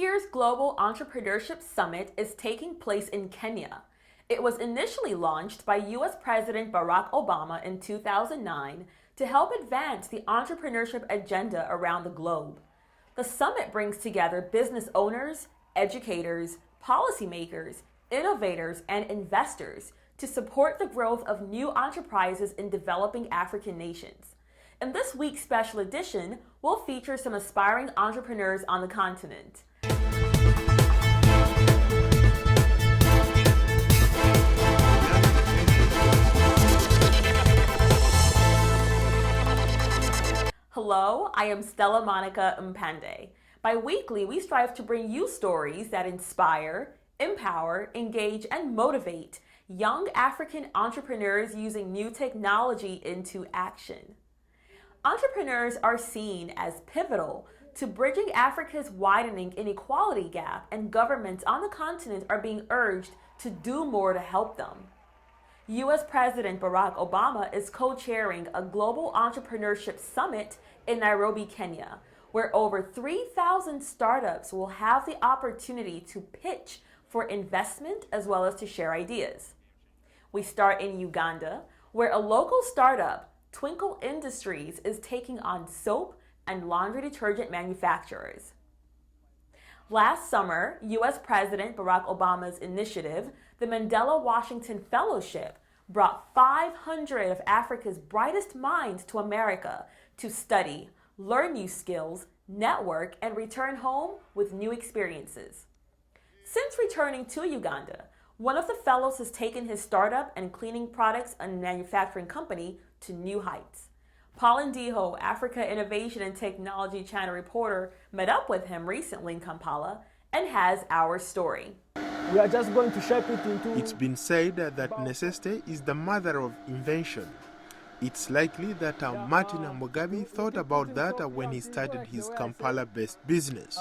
year's Global Entrepreneurship Summit is taking place in Kenya. It was initially launched by U.S. President Barack Obama in 2009 to help advance the entrepreneurship agenda around the globe. The summit brings together business owners, educators, policymakers, innovators, and investors to support the growth of new enterprises in developing African nations. In this week's special edition, we'll feature some aspiring entrepreneurs on the continent. Hello, I am Stella Monica Mpande. Bi-weekly, we strive to bring you stories that inspire, empower, engage, and motivate young African entrepreneurs using new technology into action. Entrepreneurs are seen as pivotal to bridging Africa's widening inequality gap, and governments on the continent are being urged to do more to help them. U.S. President Barack Obama is co-chairing a global entrepreneurship summit in Nairobi, Kenya, where over 3,000 startups will have the opportunity to pitch for investment as well as to share ideas. We start in Uganda, where a local startup, Twinkle Industries, is taking on soap and laundry detergent manufacturers. Last summer, U.S. President Barack Obama's initiative, the Mandela Washington Fellowship, brought 500 of Africa's brightest minds to America to study, learn new skills, network, and return home with new experiences. Since returning to Uganda, one of the fellows has taken his startup and cleaning products and manufacturing company to new heights. Ndiho, Africa Innovation and Technology Channel reporter, met up with him recently in Kampala and has our story. We are just going to shape it into... It's been said that necessity is the mother of invention. It's likely that Martin Mugabe thought about that when he started his Kampala-based business,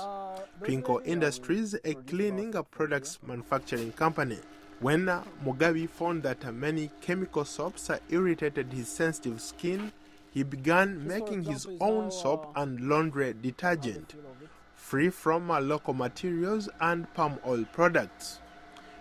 Twinkle Industries, a cleaning products manufacturing company. When Mugabe found that many chemical soaps irritated his sensitive skin, he began making his own soap and laundry detergent, free from local materials and palm oil products.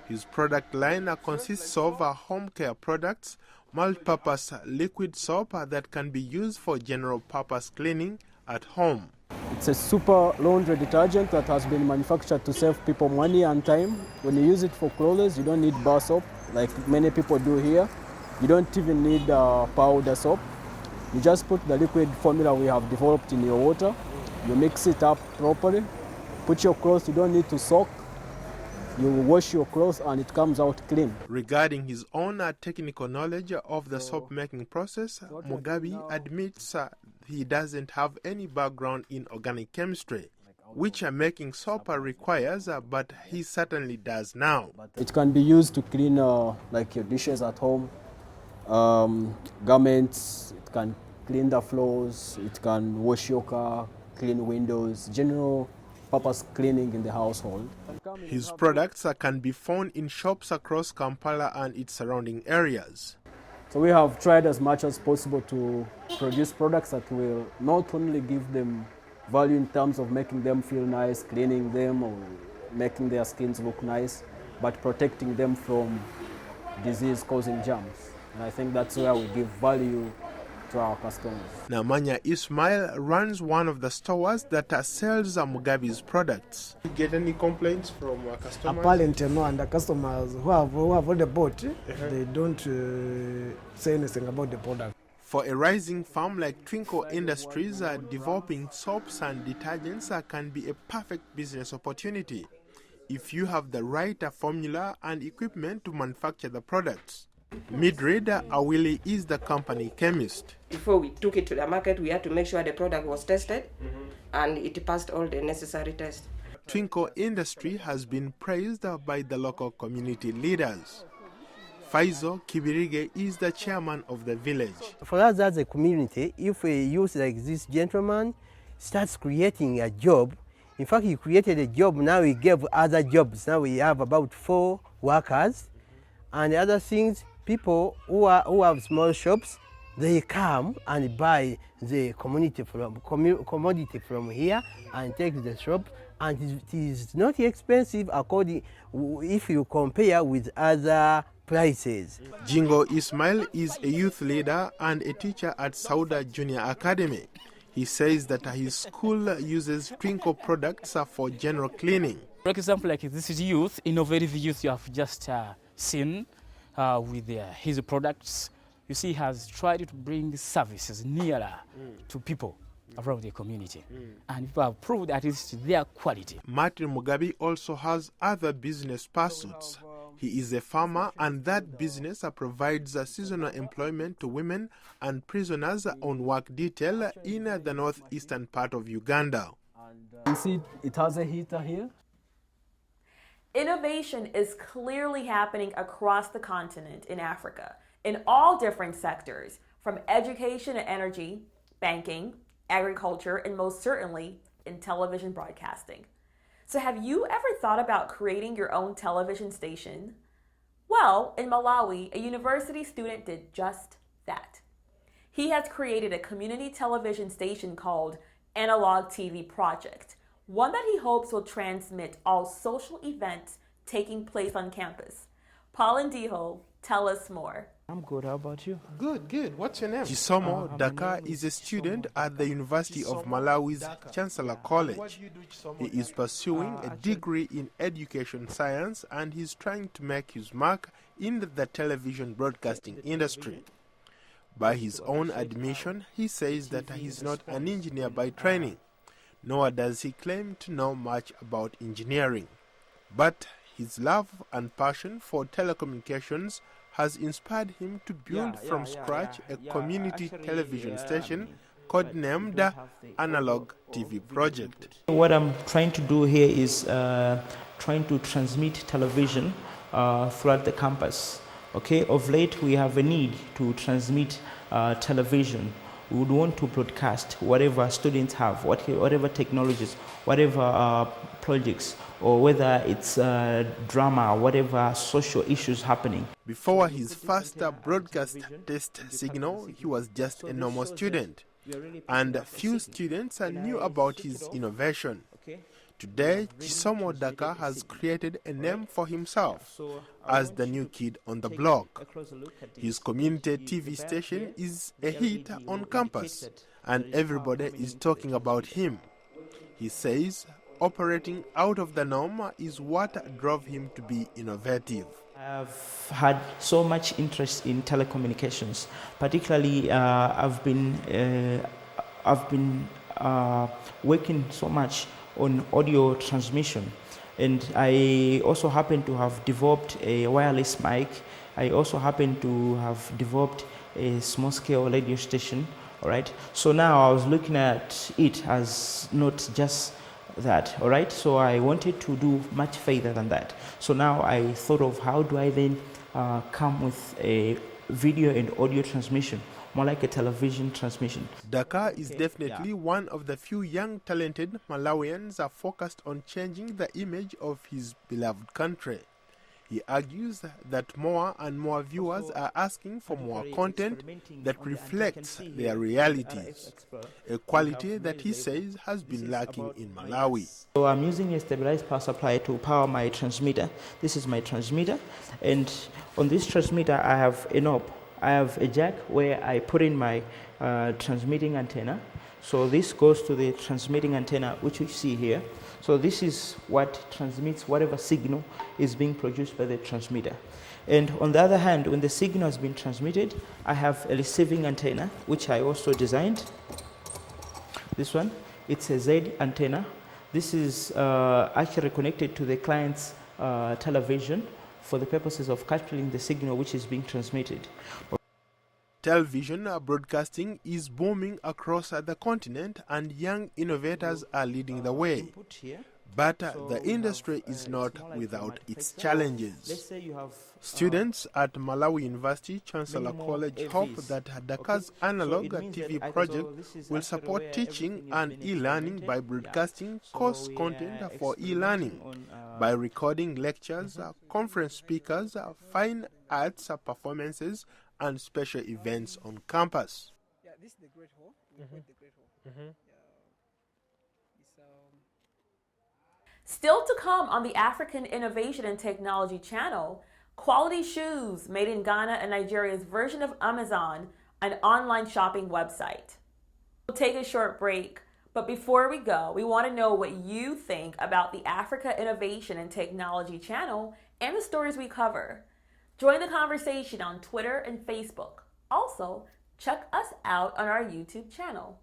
His product line consists of home care products, multi-purpose liquid soap that can be used for general-purpose cleaning at home. It's a super laundry detergent that has been manufactured to save people money and time. When you use it for clothes, you don't need bar soap like many people do here. You don't even need powder soap. You just put the liquid formula we have developed in your water. You mix it up properly. Put your clothes, you don't need to soak. You wash your clothes and it comes out clean. Regarding his own technical knowledge of the soap making process, Mugabe admits he doesn't have any background in organic chemistry, which making soap requires, but he certainly does now. It can be used to clean like your dishes at home, garments, it can clean the floors, it can wash your car, clean windows, general purpose cleaning in the household. His products can be found in shops across Kampala and its surrounding areas. So we have tried as much as possible to produce products that will not only give them value in terms of making them feel nice, cleaning them or making their skins look nice, but protecting them from disease-causing germs. And I think that's where we give value to our customers. Namanya Ismail runs one of the stores that sells Mugabe's products. You get any complaints from customers? Apparently no, and the customers who have already bought, they don't say anything about the product. For a rising firm like Twinkle Industries, developing soaps and detergents can be a perfect business opportunity if you have the right formula and equipment to manufacture the products. Midred Awili is the company chemist. Before we took it to the market, we had to make sure the product was tested and it passed all the necessary tests. Twinkle Industry has been praised by the local community leaders. Faizo Kibirige is the chairman of the village. For us as a community, if we use like this gentleman starts creating a job, in fact he created a job, now he gave other jobs. Now we have about 4 workers, and the other things, people who have small shops, they come and buy the commodity from here and take the shop and it is not expensive according if you compare with other prices. Jingo Ismail is a youth leader and a teacher at Sauda Junior Academy. He says that his school uses Twinkle products for general cleaning. For example, like this is youth, innovative youth you have just seen with his products. You see, he has tried to bring services nearer to people around the community. And people have proved that it's their quality. Martin Mugabe also has other business pursuits. He is a farmer, and that business provides seasonal employment to women and prisoners on work detail in the northeastern part of Uganda. You see, it has a heater here. Innovation is clearly happening across the continent in Africa, in all different sectors, from education and energy, banking, agriculture, and most certainly in television broadcasting. So have you ever thought about creating your own television station? Well, in Malawi, a university student did just that. He has created a community television station called Analog TV Project, one that he hopes will transmit all social events taking place on campus. Paul and Ndiho tell us more. I'm good. How about you? Good. What's your name? Chisomo Daka is a student at the University of Malawi's Chancellor College. He is pursuing a degree in education science and he's trying to make his mark in the television broadcasting industry. By his own admission, he says that he's not an engineer by training, nor does he claim to know much about engineering. But his love and passion for telecommunications has inspired him to build from scratch a community television station codenamed Analog TV Project. What I'm trying to do here is trying to transmit television throughout the campus. Okay, of late we have a need to transmit television. We would want to broadcast whatever students have, whatever technologies, whatever projects, or whether it's drama, whatever social issues happening. Before his first broadcast test signal, he was just a normal student, and few students knew about his innovation. Today, Chisomo Daka has created a name for himself as the new kid on the block. His community TV station is a hit on campus, and everybody is talking about him. He says operating out of the norm is what drove him to be innovative. I've had so much interest in telecommunications. Particularly, I've been working so much on audio transmission, and I also happen to have developed a wireless mic. I also happen to have developed a small-scale radio station. All right. So now I was looking at it as not just that. All right. So I wanted to do much further than that. So now I thought of how do I then come with a video and audio transmission, more like a television transmission. Daka is definitely one of the few young talented Malawians are focused on changing the image of his beloved country. He argues that more and more viewers are asking for more content that reflects their realities, a quality that he says has been lacking in Malawi. So I'm using a stabilized power supply to power my transmitter. This is my transmitter, and on this transmitter I have a knob. I have a jack where I put in my transmitting antenna. So this goes to the transmitting antenna, which you see here. So this is what transmits whatever signal is being produced by the transmitter. And on the other hand, when the signal has been transmitted, I have a receiving antenna, which I also designed. This one, it's a Z antenna. This is actually connected to the client's television for the purposes of capturing the signal which is being transmitted. Television broadcasting is booming across the continent, and young innovators are leading the way. But the industry is not without its challenges. Students at Malawi University Chancellor College hope that Daka's Analog TV project will support teaching and e-learning by broadcasting course content for e-learning, by recording lectures, conference speakers, fine arts performances, and special events on campus. Yeah, this is the Great Hall. We call it the Great Hall. Still to come on the African Innovation and Technology channel, quality shoes made in Ghana and Nigeria's version of Amazon, an online shopping website. We'll take a short break, but before we go, we want to know what you think about the Africa Innovation and Technology channel and the stories we cover. Join the conversation on Twitter and Facebook. Also, check us out on our YouTube channel.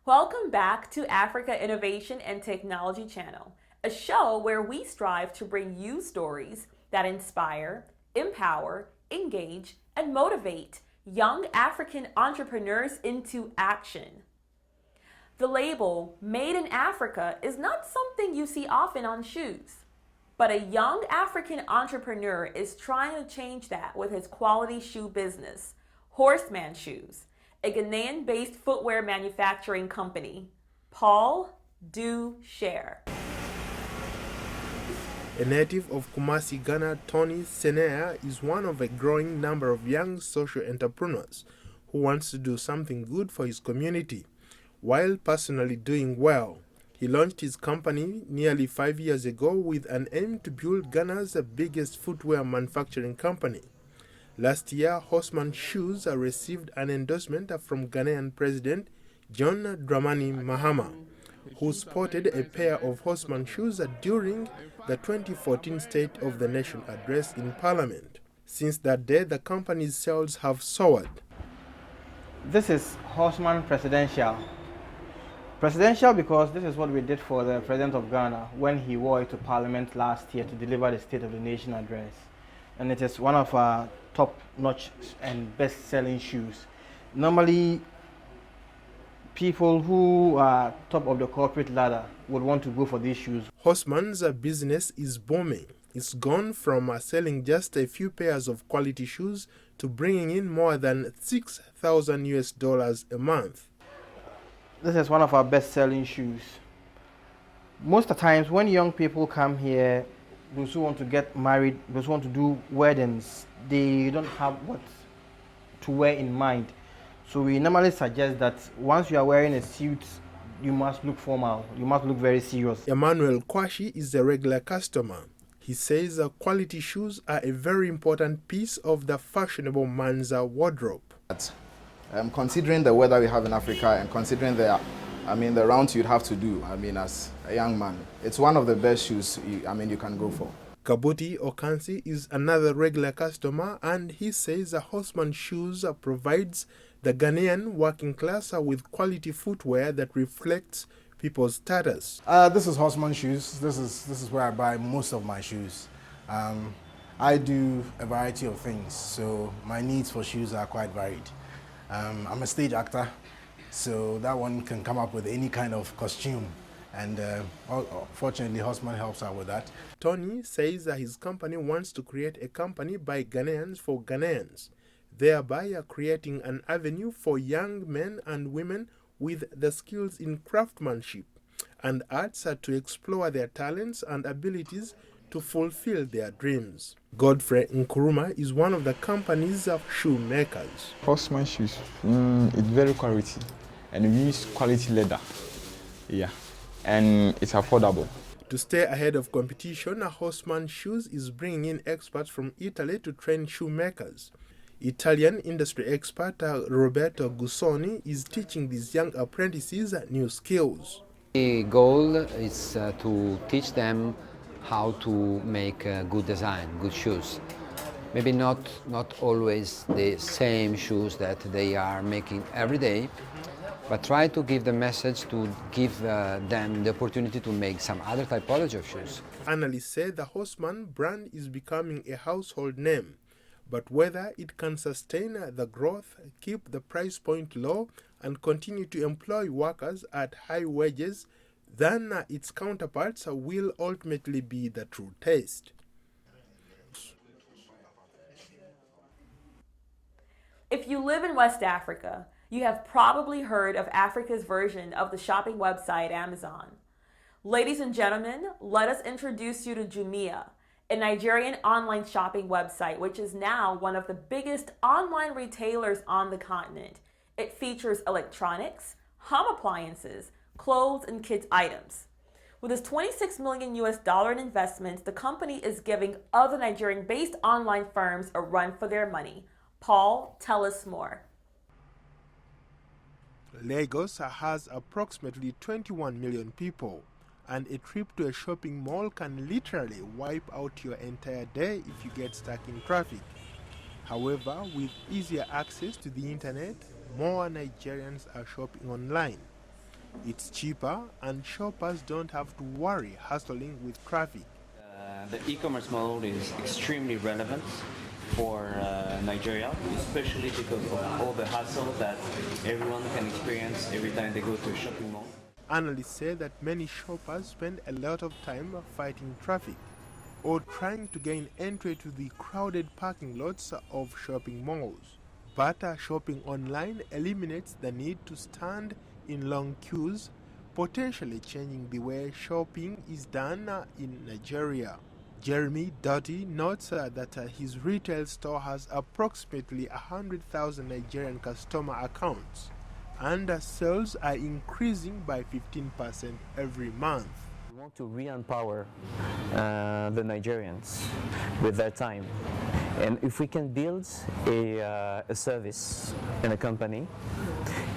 Welcome back to Africa Innovation and Technology channel, a show where we strive to bring you stories that inspire, empower, engage, and motivate young African entrepreneurs into action. The label Made in Africa is not something you see often on shoes, but a young African entrepreneur is trying to change that with his quality shoe business, Horseman Shoes, a Ghanaian-based footwear manufacturing company. Paul, do share. A native of Kumasi, Ghana, Tony Senea is one of a growing number of young social entrepreneurs who wants to do something good for his community. While personally doing well, he launched his company nearly 5 years ago with an aim to build Ghana's biggest footwear manufacturing company. Last year, Horseman Shoes received an endorsement from Ghanaian President John Dramani Mahama, who sported a pair of Horseman shoes during the 2014 State of the Nation address in Parliament. Since that day, the company's sales have soared. This is Horseman Presidential. Presidential because this is what we did for the President of Ghana when he wore it to Parliament last year to deliver the State of the Nation address. And it is one of our top-notch and best-selling shoes. Normally, people who are top of the corporate ladder would want to go for these shoes. Horseman's business is booming. It's gone from selling just a few pairs of quality shoes to bringing in more than $6,000 a month. This is one of our best-selling shoes. Most of the times when young people come here, those who want to get married, those who want to do weddings, they don't have what to wear in mind. So we normally suggest that once you are wearing a suit, you must look formal, you must look very serious. Emmanuel Kwashi is a regular customer. He says quality shoes are a very important piece of the fashionable man's wardrobe. Considering the weather we have in Africa and considering the rounds you'd have to do, as a young man, it's one of the best shoes you can go for. Kabuti Okansi is another regular customer, and he says Horseman Shoes provides the Ghanaian working class with quality footwear that reflects people's status. This is Horseman Shoes. This is where I buy most of my shoes. I do a variety of things, so my needs for shoes are quite varied. I'm a stage actor, so that one can come up with any kind of costume. And fortunately, Horseman helps out with that. Tony says that his company wants to create a company by Ghanaians for Ghanaians, thereby creating an avenue for young men and women with the skills in craftsmanship and arts to explore their talents and abilities to fulfill their dreams. Godfrey Nkuruma is one of the company's shoemakers. Horseman Shoes, it's very quality, and we use quality leather. Yeah. And it's affordable. To stay ahead of competition, Horseman Shoes is bringing in experts from Italy to train shoemakers. Italian industry expert Roberto Gussoni is teaching these young apprentices new skills. The goal is to teach them how to make good design, good shoes. Maybe not always the same shoes that they are making every day, but try to give the message to give them the opportunity to make some other typology of shoes. Analysts say the Horseman brand is becoming a household name, but whether it can sustain the growth, keep the price point low, and continue to employ workers at high wages than its counterparts will ultimately be the true test. If you live in West Africa, you have probably heard of Africa's version of the shopping website Amazon. Ladies and gentlemen, let us introduce you to Jumia, a Nigerian online shopping website which is now one of the biggest online retailers on the continent. It features electronics, home appliances, clothes, and kids items. With its $26 million in investments, the company is giving other Nigerian-based online firms a run for their money. Paul, tell us more. Lagos has approximately 21 million people, and a trip to a shopping mall can literally wipe out your entire day if you get stuck in traffic. However, with easier access to the internet, more Nigerians are shopping online. It's cheaper, and shoppers don't have to worry hustling with traffic. The e-commerce model is extremely relevant for Nigeria, especially because of all the hassle that everyone can experience every time they go to a shopping mall. Analysts say that many shoppers spend a lot of time fighting traffic or trying to gain entry to the crowded parking lots of shopping malls. But shopping online eliminates the need to stand in long queues, potentially changing the way shopping is done in Nigeria. Jeremy Doty notes that his retail store has approximately 100,000 Nigerian customer accounts, and sales are increasing by 15% every month. We want to re-empower the Nigerians with their time. And if we can build a service and a company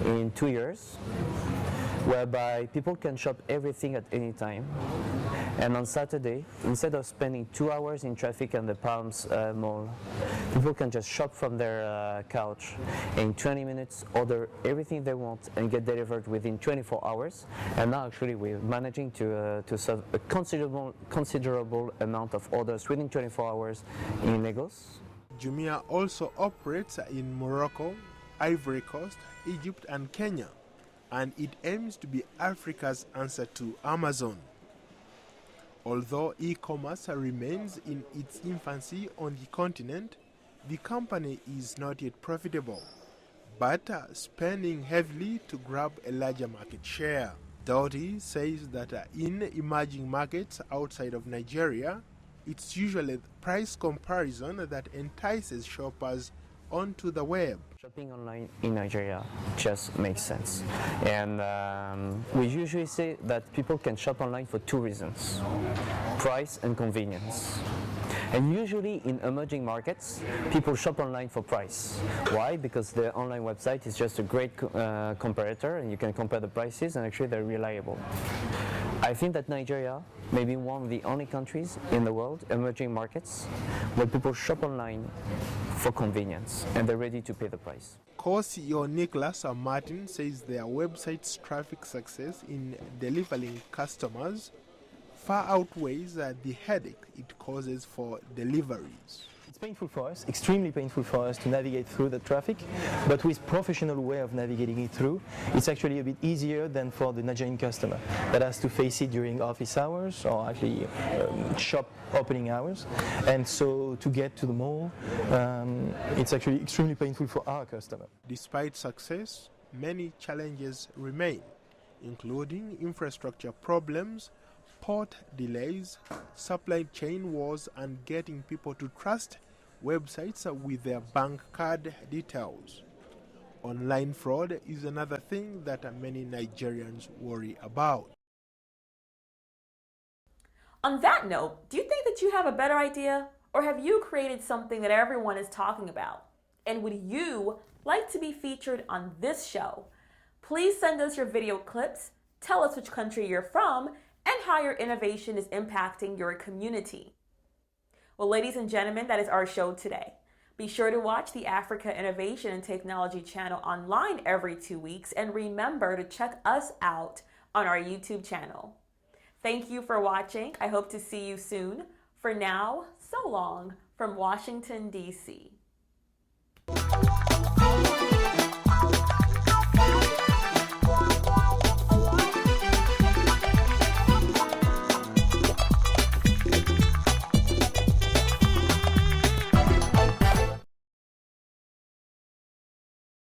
in 2 years, whereby people can shop everything at any time, and on Saturday, instead of spending 2 hours in traffic at the Palms Mall, people can just shop from their couch in 20 minutes, order everything they want, and get delivered within 24 hours. And now actually we're managing to serve a considerable amount of orders within 24 hours in Lagos. Jumia also operates in Morocco, Ivory Coast, Egypt, and Kenya, and it aims to be Africa's answer to Amazon. Although e-commerce remains in its infancy on the continent, the company is not yet profitable, but spending heavily to grab a larger market share. Doughty says that in emerging markets outside of Nigeria, it's usually price comparison that entices shoppers onto the web. Shopping online in Nigeria just makes sense. And we usually say that people can shop online for two reasons: price and convenience. And usually in emerging markets, people shop online for price. Why? Because the online website is just a great comparator, and you can compare the prices, and actually they're reliable. I think that Nigeria may be one of the only countries in the world, emerging markets, where people shop online for convenience and they're ready to pay the price. Co-CEO Nicholas Martin says their website's traffic success in delivering customers far outweighs the headache it causes for deliveries. It's painful for us, extremely painful for us to navigate through the traffic, but with professional way of navigating it through, it's actually a bit easier than for the Nigerian customer that has to face it during office hours or actually shop opening hours. And so to get to the mall, it's actually extremely painful for our customer. Despite success, many challenges remain, including infrastructure problems, port delays, supply chain wars, and getting people to trust websites with their bank card details. Online fraud is another thing that many Nigerians worry about. On that note, do you think that you have a better idea? Or have you created something that everyone is talking about? And would you like to be featured on this show? Please send us your video clips, tell us which country you're from, and how your innovation is impacting your community. Well, ladies and gentlemen, that is our show today. Be sure to watch the Africa Innovation and Technology channel online every 2 weeks, and remember to check us out on our YouTube channel. Thank you for watching. I hope to see you soon. For now, so long from Washington, D.C.